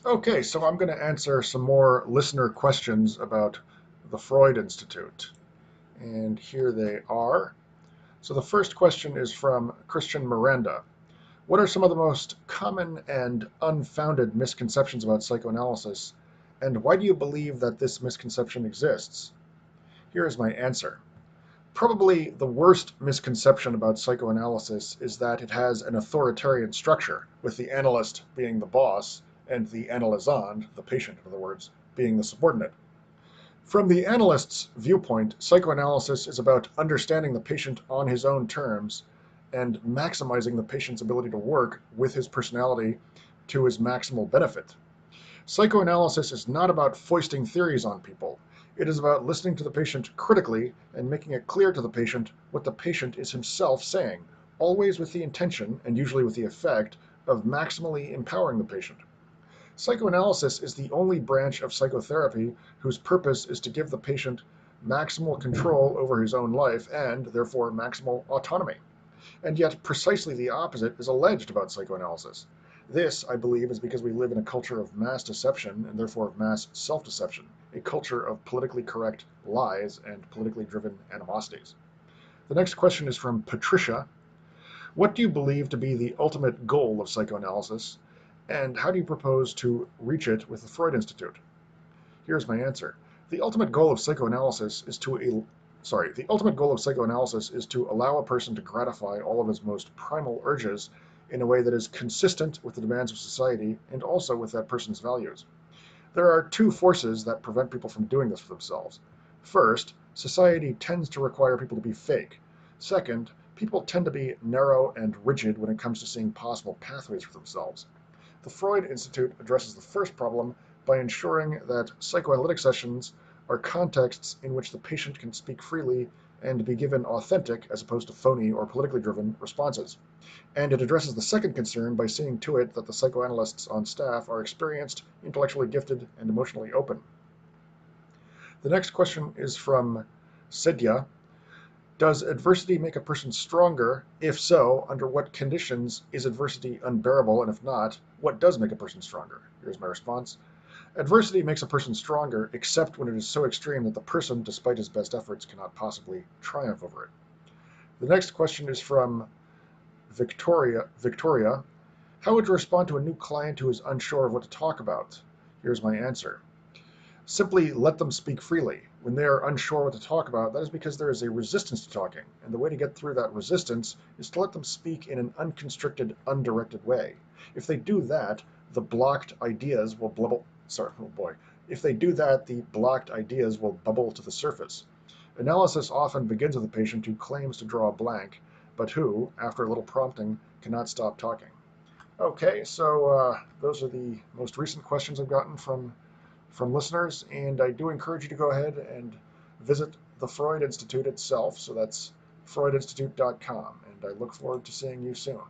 Okay, so I'm going to answer some more listener questions about the Freud Institute. And here they are. So the first question is from Christian Miranda. What are some of the most common and unfounded misconceptions about psychoanalysis, and why do you believe that this misconception exists? Here is my answer. Probably the worst misconception about psychoanalysis is that it has an authoritarian structure, with the analyst being the boss and the analysand, the patient in other words, being the subordinate. From the analyst's viewpoint, psychoanalysis is about understanding the patient on his own terms and maximizing the patient's ability to work with his personality to his maximal benefit. Psychoanalysis is not about foisting theories on people. It is about listening to the patient critically and making it clear to the patient what the patient is himself saying, always with the intention, and usually with the effect, of maximally empowering the patient. Psychoanalysis is the only branch of psychotherapy whose purpose is to give the patient maximal control over his own life and, therefore, maximal autonomy. And yet, precisely the opposite is alleged about psychoanalysis. This, I believe, is because we live in a culture of mass deception and therefore of mass self deception, a culture of politically correct lies and politically driven animosities. The next question is from Patricia. What do you believe to be the ultimate goal of psychoanalysis, and how do you propose to reach it with the Freud Institute? Here's my answer. The ultimate goal of psychoanalysis is to the ultimate goal of psychoanalysis is to allow a person to gratify all of his most primal urges in a way that is consistent with the demands of society and also with that person's values. There are two forces that prevent people from doing this for themselves. First, society tends to require people to be fake. Second, people tend to be narrow and rigid when it comes to seeing possible pathways for themselves. The Freud Institute addresses the first problem by ensuring that psychoanalytic sessions are contexts in which the patient can speak freely and be given authentic, as opposed to phony or politically driven, responses. And it addresses the second concern by seeing to it that the psychoanalysts on staff are experienced, intellectually gifted, and emotionally open. The next question is from Sidya. Does adversity make a person stronger? If so, under what conditions is adversity unbearable? And if not, what does make a person stronger? Here's my response. Adversity makes a person stronger, except when it is so extreme that the person, despite his best efforts, cannot possibly triumph over it. The next question is from Victoria. Victoria, how would you respond to a new client who is unsure of what to talk about? Here's my answer. Simply let them speak freely. When they are unsure what to talk about, that is because there is a resistance to talking, and the way to get through that resistance is to let them speak in an unconstricted, undirected way. If they do that, the blocked ideas will bubble. Sorry, oh boy. If they do that, the blocked ideas will bubble to the surface. Analysis often begins with a patient who claims to draw a blank, but who, after a little prompting, cannot stop talking. Okay, so those are the most recent questions I've gotten from listeners, and I do encourage you to go ahead and visit the Freud Institute itself. So that's freudinstitute.com, and I look forward to seeing you soon.